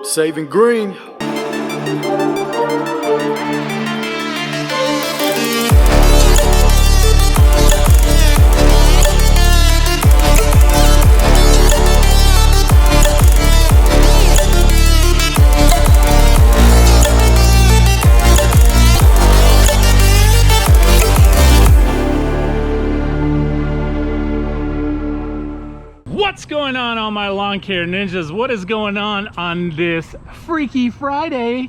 Saving green. What's going on, all my lawn care ninjas? What is going on this Freaky Friday?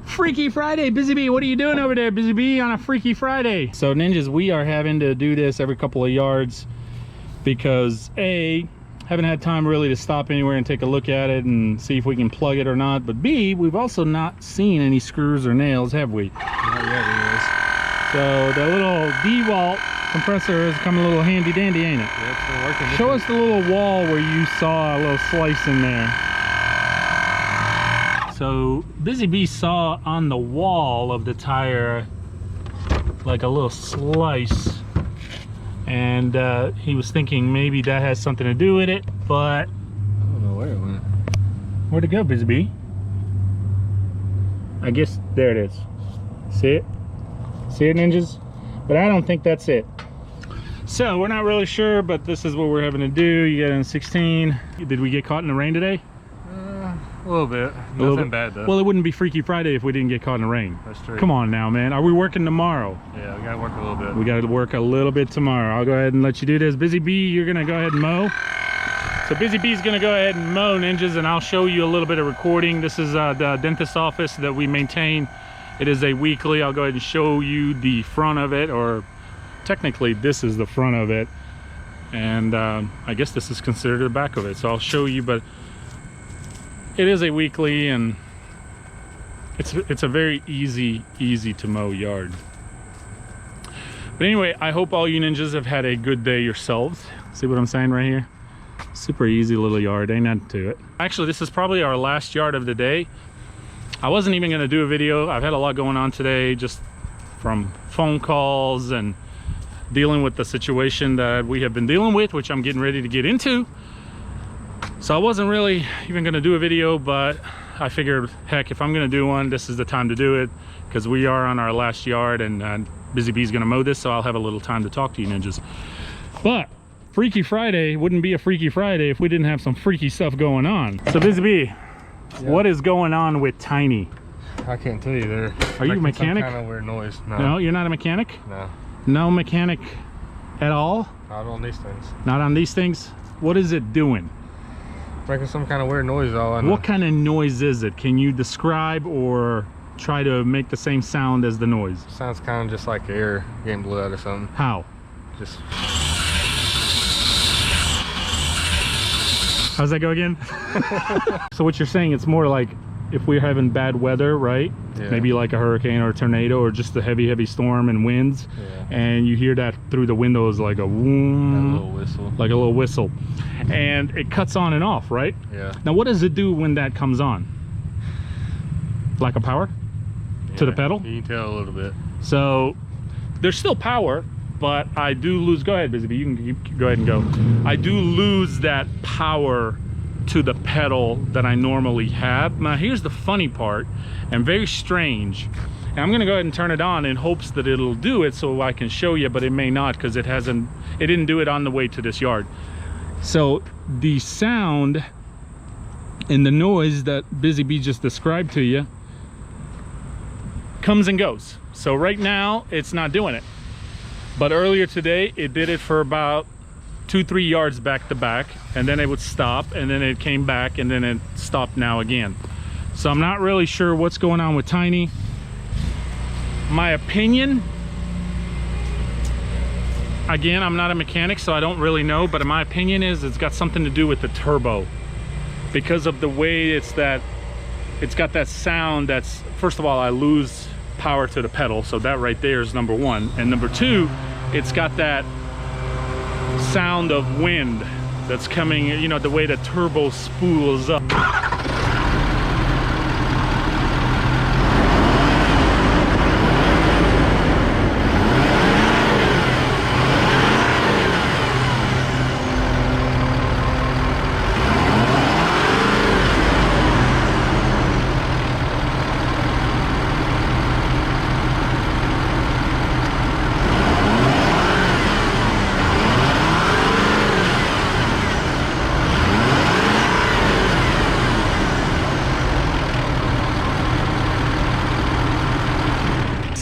Freaky Friday, Busy Bee, what are you doing over there, Busy Bee, on a Freaky Friday? So ninjas, we are having to do this every couple of yards because A, haven't had time really to stop anywhere and take a look at it and see if we can plug it or not, but B, we've also not seen any screws or nails, have we? Not yet, anyways. So the little D-Walt compressor has come a little handy dandy, ain't it? Yeah, it's been working. Show us the little wall where you saw a little slice in there. So Busy Bee saw on the wall of the tire like a little slice, and he was thinking maybe that has something to do with it, but I don't know where it went. where'd it go, Busy Bee? I guess there it is. See it? See it, ninjas? But I don't think that's it. So we're not really sure, but this is what we're having to do. You got it in 16. Did we get caught in the rain today? A little bit. Nothing bad though. Well, it wouldn't be Freaky Friday if we didn't get caught in the rain. That's true. Come on now, man. Are we working tomorrow? Yeah, we gotta work a little bit. We got to work a little bit tomorrow. I'll go ahead and let you do this. Busy Bee, you're gonna go ahead and mow. So Busy Bee's gonna go ahead and mow, ninjas, and I'll show you a little bit of recording. This is the dentist office that we maintain. It is a weekly. I'll go ahead and show you the front of it, or technically this is the front of it, and I guess this is considered the back of it, so I'll show you. But it is a weekly, and it's a very easy to mow yard. But anyway, I hope all you ninjas have had a good day yourselves. See what I'm saying right here? Super easy little yard, ain't nothing to it. Actually, this is probably our last yard of the day. I wasn't even going to do a video. I've had a lot going on today, just from phone calls and dealing with the situation that we have been dealing with, which I'm getting ready to get into. So I wasn't really even going to do a video, but I figured, heck, if I'm going to do one, this is the time to do it, because we are on our last yard, and Busy Bee's going to mow this, so I'll have a little time to talk to you ninjas. But Freaky Friday wouldn't be a Freaky Friday if we didn't have some freaky stuff going on. So Busy Bee, yeah, what is going on with Tiny? I can't tell you. They're Are you a mechanic? Some kind of weird noise. No. No, you're not a mechanic? No. No mechanic at all? Not on these things. Not on these things? What is it doing? Making some kind of weird noise. All I know. What kind of noise is it? Can you describe or try to make the same sound as the noise? Sounds kind of just like air getting blew out or something. How? Just. How's that go again? So what you're saying, it's more like if we're having bad weather, right? Yeah. Maybe like a hurricane or a tornado or just a heavy storm and winds, yeah, and you hear that through the windows like a whoom, a little whistle. like a little whistle, and it cuts on and off, right? Yeah. Now what does it do when that comes on? Lack of power? Yeah, to the pedal? You can tell a little bit. So there's still power, but I do lose. Go ahead, Busy Bee, you can go ahead and go. I do lose that power to the pedal that I normally have. Now here's the funny part, and very strange, and I'm gonna go ahead and turn it on in hopes that it'll do it so I can show you, but it may not, because it didn't do it on the way to this yard. So the sound and the noise that Busy Bee just described to you comes and goes. So right now it's not doing it, but earlier today it did it for about 2-3 yards back to back, and then it would stop, and then it came back, and then it stopped now again. So I'm not really sure what's going on with Tiny. My opinion, again, I'm not a mechanic, so I don't really know, but in my opinion is it's got something to do with the turbo, because of the way it's got that sound. That's, first of all, I lose power to the pedal, so that right there is number one, and number two, it's got that sound of wind that's coming, you know, the way the turbo spools up.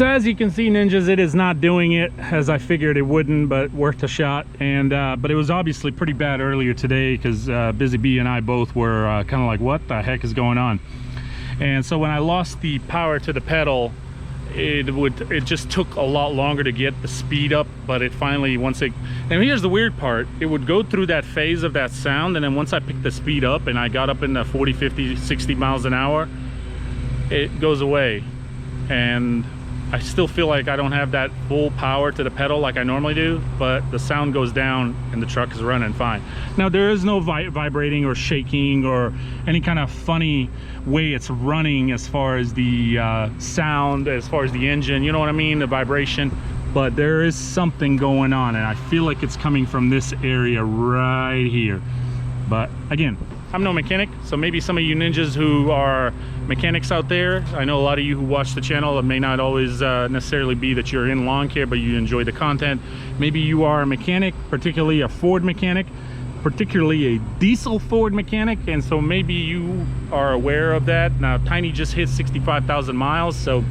So as you can see, ninjas, it is not doing it as I figured it wouldn't, but worth a shot. And but it was obviously pretty bad earlier today because Busy Bee and I both were kind of like, what the heck is going on? And so when I lost the power to the pedal, it just took a lot longer to get the speed up, but it finally, and here's the weird part, it would go through that phase of that sound, and then once I picked the speed up and I got up in the 40, 50, 60 miles an hour, it goes away. And I still feel like I don't have that full power to the pedal like I normally do, but the sound goes down and the truck is running fine. Now there is no vibrating or shaking or any kind of funny way it's running as far as the sound, as far as the engine, you know what I mean, the vibration, but there is something going on, and I feel like it's coming from this area right here. But again, I'm no mechanic, so maybe some of you ninjas who are mechanics out there, I know a lot of you who watch the channel, it may not always necessarily be that you're in lawn care, but you enjoy the content. Maybe you are a mechanic, particularly a Ford mechanic, particularly a diesel Ford mechanic, and so maybe you are aware of that. Now Tiny just hit 65,000 miles, so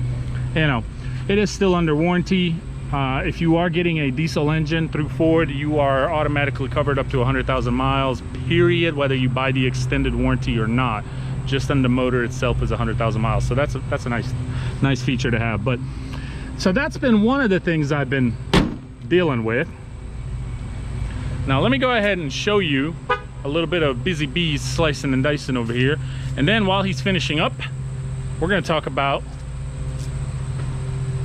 you know it is still under warranty. If you are getting a diesel engine through Ford, you are automatically covered up to 100,000 miles, period, whether you buy the extended warranty or not. Just on the motor itself is 100,000 miles, so that's a nice feature to have. But so that's been one of the things I've been dealing with. Now let me go ahead and show you a little bit of Busy Bee's slicing and dicing over here, and then while he's finishing up, we're going to talk about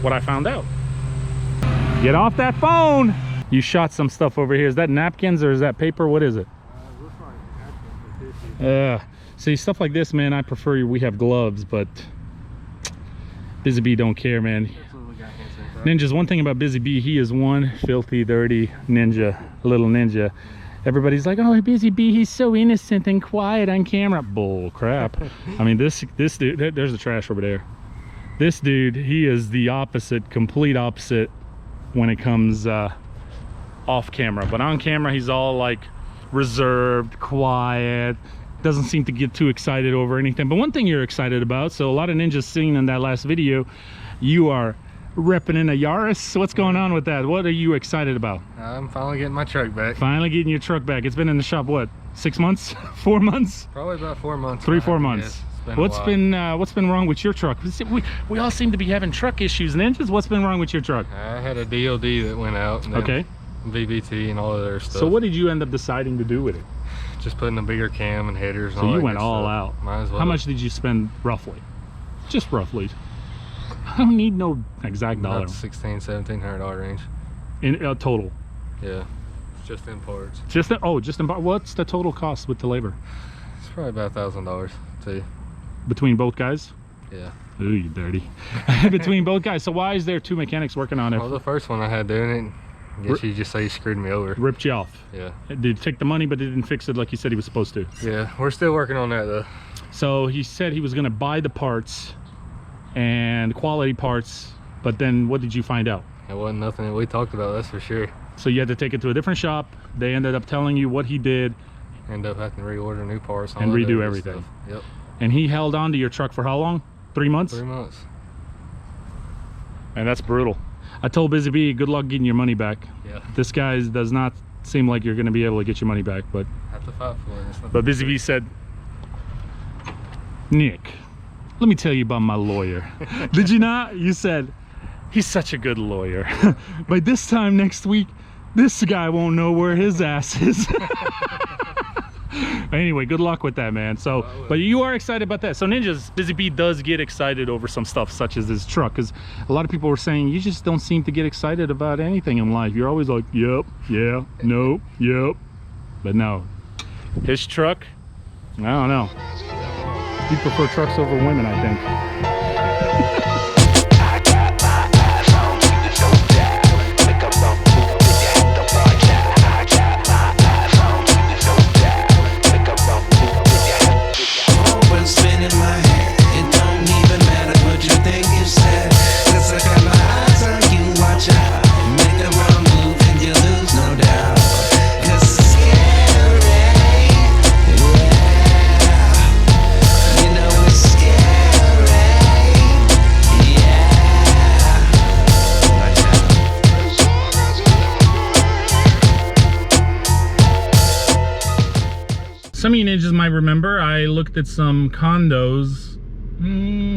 what I found out. Get off that phone! You shot some stuff over here. Is that napkins or is that paper? What is it? See, stuff like this, man, I prefer we have gloves, but Busy Bee don't care, man. Ninjas, one thing about Busy Bee, he is one filthy, dirty ninja, little ninja. Everybody's like, oh, Busy Bee, he's so innocent and quiet on camera. Bull crap. I mean, this dude, there's the trash over there. This dude, he is the opposite, complete opposite when it comes off camera, but on camera he's all like reserved, quiet, doesn't seem to get too excited over anything. But one thing you're excited about, so a lot of ninjas seen in that last video, you are repping in a Yaris. What's going on with that? What are you excited about? I'm finally getting my truck back. Finally getting your truck back. It's been in the shop, what, 6 months? 4 months? Probably about 4 months. 4 months. What's been wrong with your truck? We all seem to be having truck issues, ninjas. What's been wrong with your truck? I had a DOD that went out. And okay. VVT and all of their stuff. So what did you end up deciding to do with it? Just putting a bigger cam and headers. And so all you that went good all stuff. out. Might as well. How much did you spend roughly? Just roughly. I don't need no exact dollar. About $1,600–1,700 range. In total. Yeah. Just in parts. Just in parts. What's the total cost with the labor? It's probably about $1,000 too. Between both guys? Yeah. Ooh, you dirty. Between both guys. So why is there 2 mechanics working on it? Well, the first one I had doing it, I guess you just say he screwed me over. Ripped you off. Yeah. Did take the money, but didn't fix it like he said he was supposed to. Yeah, we're still working on that though. So he said he was going to buy the parts and quality parts, but then what did you find out? It wasn't nothing that we talked about, that's for sure. So you had to take it to a different shop. They ended up telling you what he did. End up having to reorder new parts and redo everything. Yep. And he held on to your truck for how long? 3 months? 3 months. And that's brutal. I told Busy Bee, good luck getting your money back. Yeah. This guy does not seem like you're going to be able to get your money back, but have to fight for it. But Busy Bee said, Nick, let me tell you about my lawyer. Did you not? You said, he's such a good lawyer. By this time next week, this guy won't know where his ass is. Anyway, good luck with that, man. So, but you are excited about that. So ninjas, Busy Bee does get excited over some stuff such as this truck, because a lot of people were saying you just don't seem to get excited about anything in life. You're always like, yep, yeah, no, yep. But no, his truck, I don't know. You prefer trucks over women, I think. ninjas might remember, I looked at some condos,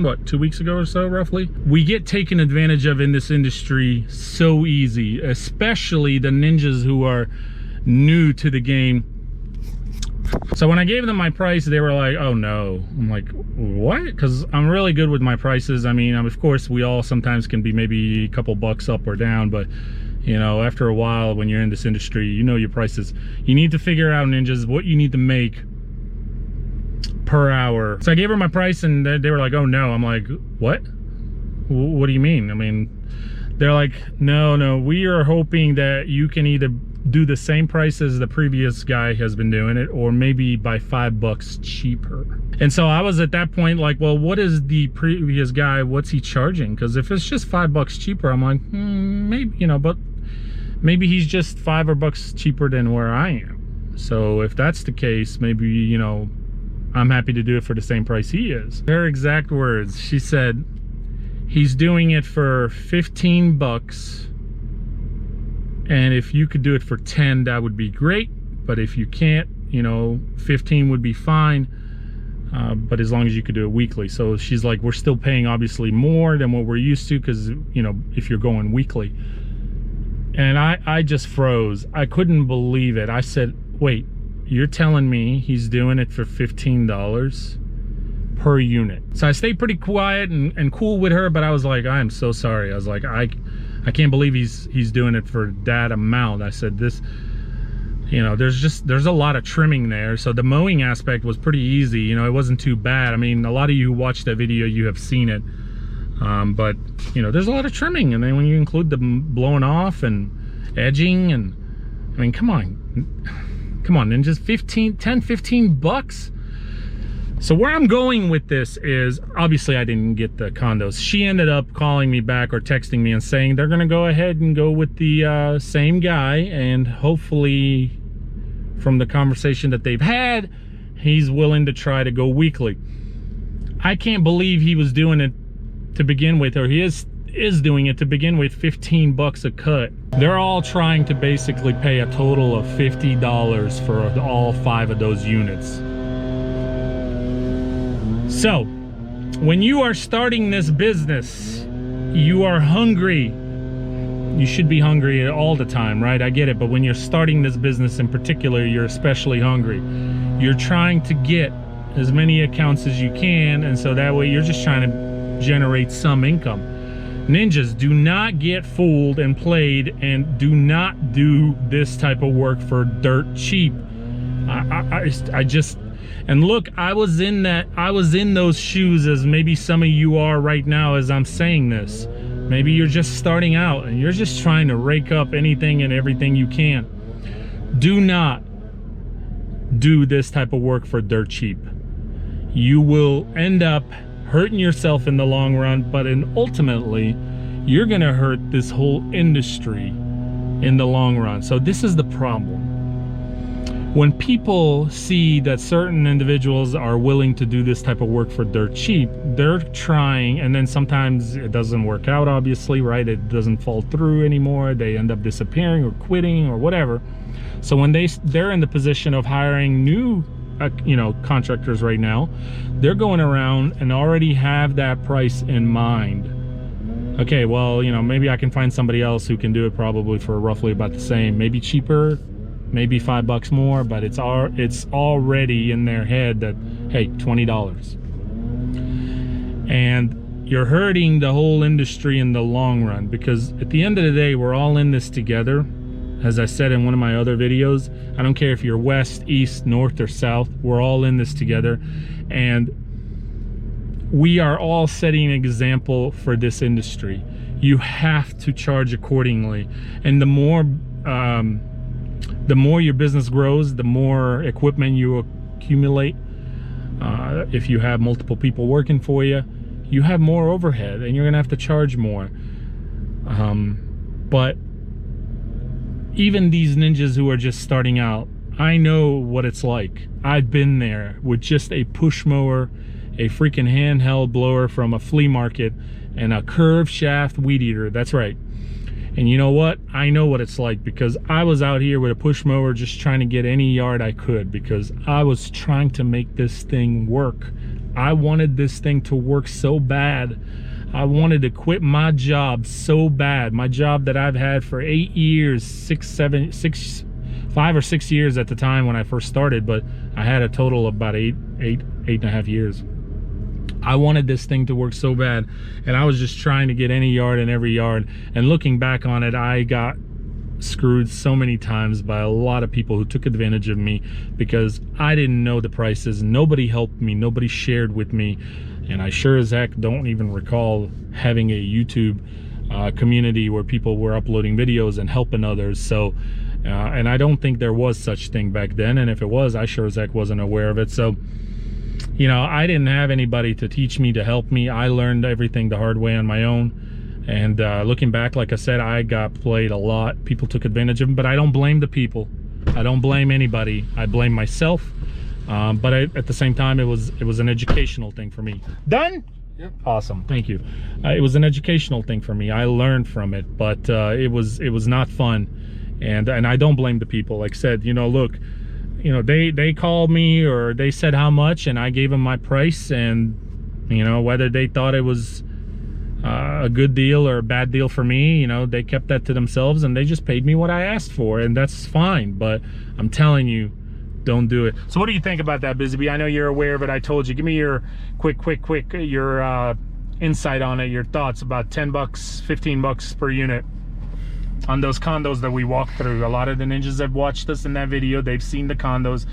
what, 2 weeks ago or so, roughly. We get taken advantage of in this industry so easy, especially the ninjas who are new to the game. So when I gave them my price, they were like, oh no. I'm like, what? Because I'm really good with my prices. I mean, of course, we all sometimes can be maybe a couple bucks up or down, but you know, after a while, when you're in this industry, you know your prices. You need to figure out, ninjas, what you need to make per hour. So I gave her my price and they were like, oh no. I'm like, what? What do you mean? I mean, they're like, no, we are hoping that you can either do the same price as the previous guy has been doing it, or maybe by $5 cheaper. And so I was at that point like, well, what is the previous guy, what's he charging? Because if it's just $5 cheaper, I'm like, maybe, you know, but maybe he's just $5 cheaper than where I am. So if that's the case, maybe, you know, I'm happy to do it for the same price he is. Her exact words, she said, he's doing it for 15 bucks. And if you could do it for 10, that would be great. But if you can't, you know, 15 would be fine. But as long as you could do it weekly. So she's like, we're still paying obviously more than what we're used to, because, you know, if you're going weekly. And I just froze. I couldn't believe it. I said, wait, you're telling me he's doing it for $15 per unit? So I stayed pretty quiet and cool with her, but I was like, I am so sorry. I was like, I can't believe he's doing it for that amount. I said, this, you know, there's a lot of trimming there. So the mowing aspect was pretty easy. You know, it wasn't too bad. I mean, a lot of you who watched that video, you have seen it. But, you know, there's a lot of trimming. And then when you include the blowing off and edging, and, I mean, come on, ninjas, 15 bucks. So where I'm going with this is, obviously I didn't get the condos. She ended up calling me back or texting me and saying they're gonna go ahead and go with the same guy, and hopefully from the conversation that they've had, he's willing to try to go weekly. I can't believe he was doing it to begin with, or he is doing it to begin with, 15 bucks a cut. They're all trying to basically pay a total of $50 for all 5 of those units. So, when you are starting this business, you are hungry. You should be hungry all the time, right? I get it, but when you're starting this business in particular, you're especially hungry. You're trying to get as many accounts as you can, and so that way you're just trying to generate some income. Ninjas, do not get fooled and played, and do not do this type of work for dirt cheap. I just... And look, I was in those shoes, as maybe some of you are right now as I'm saying this. Maybe you're just starting out and you're just trying to rake up anything and everything you can. Do not do this type of work for dirt cheap. You will end up hurting yourself in the long run, but ultimately, you're gonna hurt this whole industry in the long run. So this is the problem. When people see that certain individuals are willing to do this type of work for dirt cheap, they're trying, and then sometimes it doesn't work out, obviously, right? It doesn't fall through anymore. They end up disappearing or quitting or whatever. So when they're in the position of hiring new, you know, contractors right now, they're going around and already have that price in mind. Okay, well, you know, maybe I can find somebody else who can do it probably for roughly about the same, maybe cheaper, maybe $5 more, but it's already in their head that, hey, $20. And you're hurting the whole industry in the long run, because at the end of the day, we're all in this together. As I said in one of my other videos, I don't care if you're west, east, north, or south, we're all in this together. And we are all setting an example for this industry. You have to charge accordingly. And the more your business grows, the more equipment you accumulate. If you have multiple people working for you, you have more overhead and you're gonna have to charge more. But even these ninjas who are just starting out, I know what it's like. I've been there with just a push mower, a freaking handheld blower from a flea market, and a curved shaft weed eater. That's right. And you know what? I know what it's like, because I was out here with a push mower just trying to get any yard I could, because I was trying to make this thing work. I wanted this thing to work so bad. I wanted to quit my job so bad. My job that I've had for 8 years, 5 or 6 years at the time when I first started, but I had a total of about eight and a half years. I wanted this thing to work so bad, and I was just trying to get any yard in every yard. And looking back on it, I got screwed so many times by a lot of people who took advantage of me because I didn't know the prices. Nobody helped me, nobody shared with me, and I sure as heck don't even recall having a YouTube community where people were uploading videos and helping others. So and I don't think there was such thing back then, and if it was, I sure as heck wasn't aware of it. So you know, I didn't have anybody to teach me, to help me. I learned everything the hard way on my own. And looking back, like I said, I got played a lot. People took advantage of me, but I don't blame the people. I don't blame anybody. I blame myself. But at the same time, it was an educational thing for me. Done? Yep. Awesome. Thank you. It was an educational thing for me. I learned from it, but it was not fun. And I don't blame the people. Like I said, you know, look, you know, they called me or they said how much, and I gave them my price, and you know, whether they thought it was a good deal or a bad deal for me, you know, they kept that to themselves, and they just paid me what I asked for, and that's fine. But I'm telling you, don't do it. So what do you think about that, Busy Bee? I know you're aware of it. I told you. Give me your quick your insight on it, your thoughts about 10 bucks, 15 bucks per unit on those condos that we walked through. A lot of the ninjas have watched us in that video. They've seen the condos.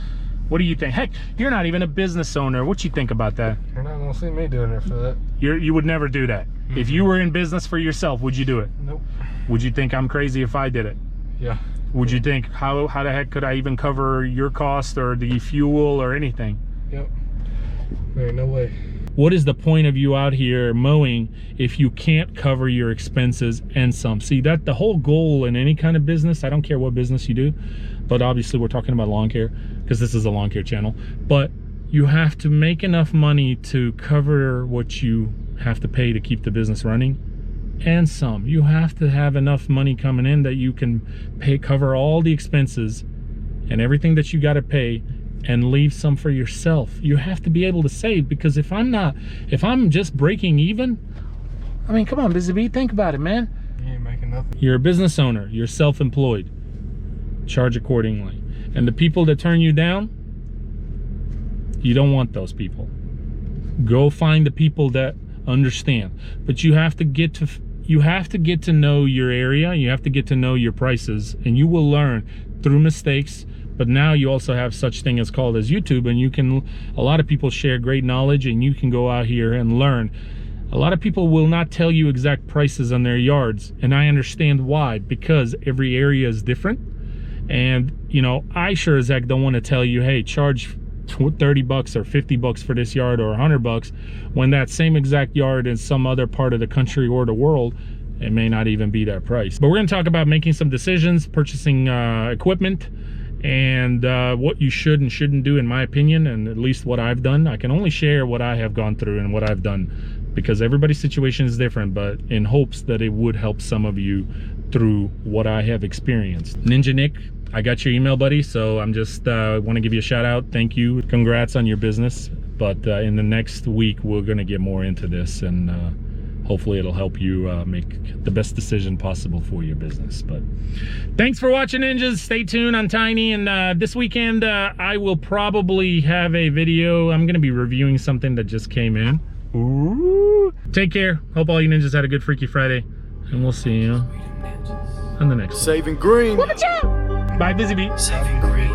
What do you think? Heck, you're not even a business owner. What you think about that? You're not gonna see me doing it for that. You would never do that. Mm-hmm. If you were in business for yourself, would you do it? Nope. Would you think I'm crazy if I did it? Yeah. Would you think, how the heck could I even cover your cost or the fuel or anything? Yep. There ain't no way. What is the point of you out here mowing if you can't cover your expenses and some? See, that the whole goal in any kind of business, I don't care what business you do, but obviously we're talking about lawn care because this is a lawn care channel, but you have to make enough money to cover what you have to pay to keep the business running, and some. You have to have enough money coming in that you can cover all the expenses and everything that you got to pay, and leave some for yourself. You have to be able to save, because if I'm just breaking even, I mean, come on, Busy Bee, think about it, man. You ain't making nothing. You're a business owner, you're self-employed. Charge accordingly. And the people that turn you down, you don't want those people. Go find the people that understand. But you have to get to know your area, you have to get to know your prices, and you will learn through mistakes. But now you also have such thing as called as YouTube, and a lot of people share great knowledge, and you can go out here and learn. A lot of people will not tell you exact prices on their yards, and I understand why, because every area is different. And you know, I sure as heck don't want to tell you, hey, charge 30 bucks or 50 bucks for this yard, or 100 bucks, when that same exact yard in some other part of the country or the world, it may not even be that price. But we're going to talk about making some decisions, purchasing equipment, and what you should and shouldn't do, in my opinion, and at least what I've done. I can only share what I have gone through and what I've done, because everybody's situation is different, but in hopes that it would help some of you through what I have experienced. Ninja Nick, I got your email, buddy, so I'm just want to give you a shout out. Thank you, congrats on your business. But in the next week we're going to get more into this, and hopefully it'll help you make the best decision possible for your business. But thanks for watching, ninjas. Stay tuned on Tiny, and this weekend I will probably have a video. I'm going to be reviewing something that just came in. Ooh. Take care. Hope all you ninjas had a good Freaky Friday, and we'll see you on the next one. Saving green. Bye, Busy Bee. Saving green.